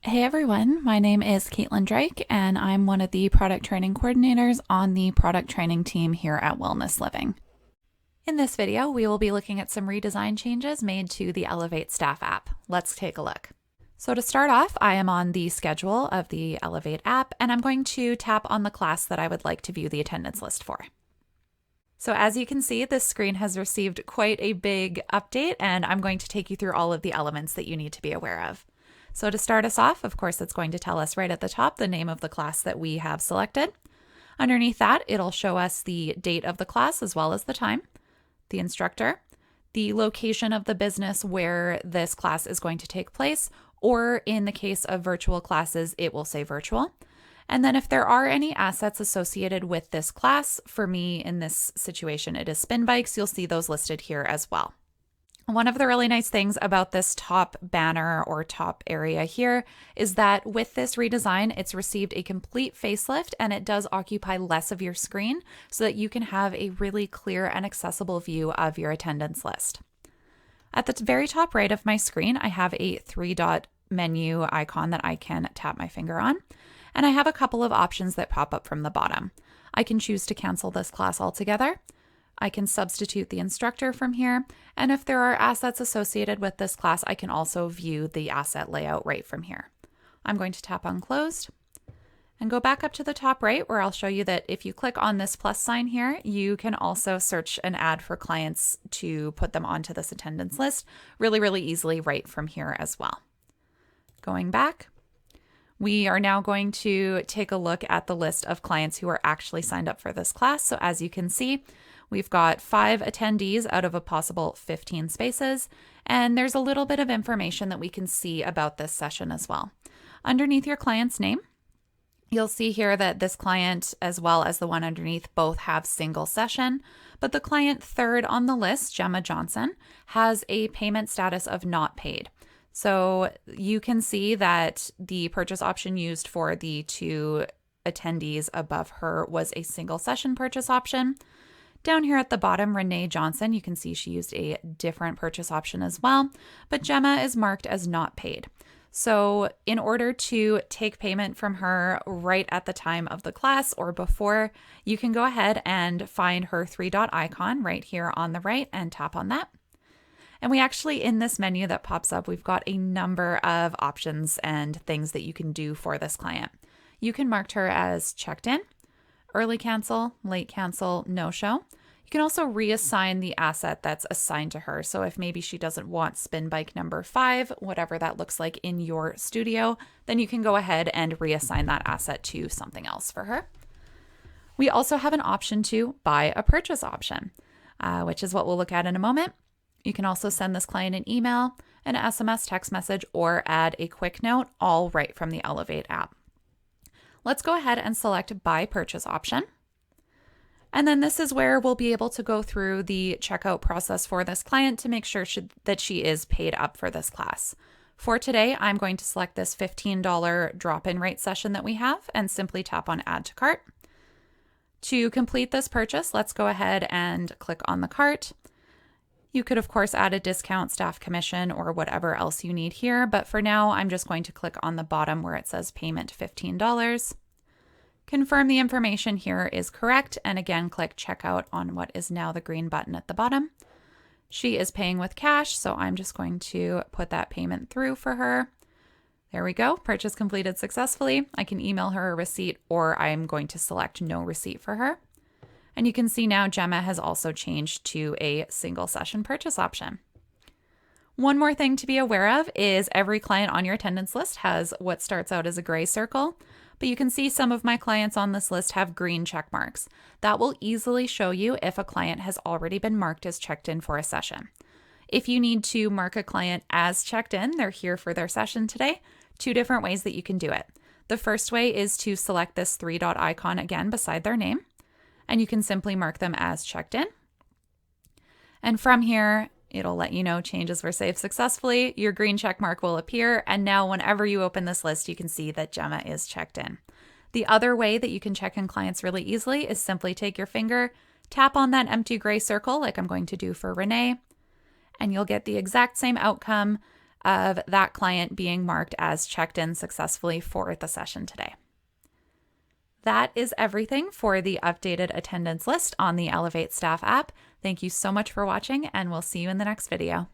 Hey everyone, my name is Caitlin Drake and I'm one of the product training coordinators on the product training team here at Wellness Living. In this video, we will be looking at some redesign changes made to the Elevate Staff app. Let's take a look. So to start off, I am on the schedule of the Elevate app and I'm going to tap on the class that I would like to view the attendance list for. So as you can see, this screen has received quite a big update and I'm going to take you through all of the elements that you need to be aware of. So to start us off, of course, it's going to tell us right at the top the name of the class that we have selected. Underneath that, it'll show us the date of the class as well as the time, the instructor, the location of the business where this class is going to take place, or in the case of virtual classes, it will say virtual. And then if there are any assets associated with this class, for me in this situation, it is spin bikes. You'll see those listed here as well. One of the really nice things about this top banner or top area here is that with this redesign, it's received a complete facelift and it does occupy less of your screen so that you can have a really clear and accessible view of your attendance list. At the very top right of my screen, I have a 3-dot menu icon that I can tap my finger on, and I have a couple of options that pop up from the bottom. I can choose to cancel this class altogether. I can substitute the instructor from here, and if there are assets associated with this class, I can also view the asset layout right from here. I'm going to tap on closed and go back up to the top right where I'll show you that if you click on this plus sign here, you can also search an ad for clients to put them onto this attendance list really easily right from here as well. Going back, we are now going to take a look at the list of clients who are actually signed up for this class. So as you can see, we've got 5 attendees out of a possible 15 spaces, and there's a little bit of information that we can see about this session as well. Underneath your client's name, you'll see here that this client, as well as the one underneath, both have single session, but the client third on the list, Gemma Johnson, has a payment status of not paid. So you can see that the purchase option used for the 2 attendees above her was a single session purchase option. Down here at the bottom, Renee Johnson, you can see she used a different purchase option as well, but Gemma is marked as not paid. So in order to take payment from her right at the time of the class or before, you can go ahead and find her 3-dot icon right here on the right and tap on that. And we actually, in this menu that pops up, we've got a number of options and things that you can do for this client. You can mark her as checked in, early cancel, late cancel, no-show. You can also reassign the asset that's assigned to her. So if maybe she doesn't want spin bike number 5, whatever that looks like in your studio, then you can go ahead and reassign that asset to something else for her. We also have an option to buy a purchase option, which is what we'll look at in a moment. You can also send this client an email, an SMS text message, or add a quick note, all right from the Elevate app. Let's go ahead and select Buy Purchase option. And then this is where we'll be able to go through the checkout process for this client to make sure that she is paid up for this class. For today, I'm going to select this $15 drop-in rate session that we have and simply tap on Add to Cart. To complete this purchase, let's go ahead and click on the cart. You could, of course, add a discount, staff commission, or whatever else you need here, but for now, I'm just going to click on the bottom where it says payment $15. Confirm the information here is correct, and again, click checkout on what is now the green button at the bottom. She is paying with cash, so I'm just going to put that payment through for her. There we go, purchase completed successfully. I can email her a receipt, or I'm going to select no receipt for her. And you can see now Gemma has also changed to a single session purchase option. One more thing to be aware of is every client on your attendance list has what starts out as a gray circle, but you can see some of my clients on this list have green check marks. That will easily show you if a client has already been marked as checked in for a session. If you need to mark a client as checked in, they're here for their session today, 2 different ways that you can do it. The first way is to select this 3-dot icon again beside their name, and you can simply mark them as checked in. And from here, it'll let you know changes were saved successfully. Your green check mark will appear, and now whenever you open this list, you can see that Gemma is checked in. The other way that you can check in clients really easily is simply take your finger, tap on that empty gray circle like I'm going to do for Renee, and you'll get the exact same outcome of that client being marked as checked in successfully for the session today. That is everything for the updated attendance list on the Elevate Staff app. Thank you so much for watching, and we'll see you in the next video.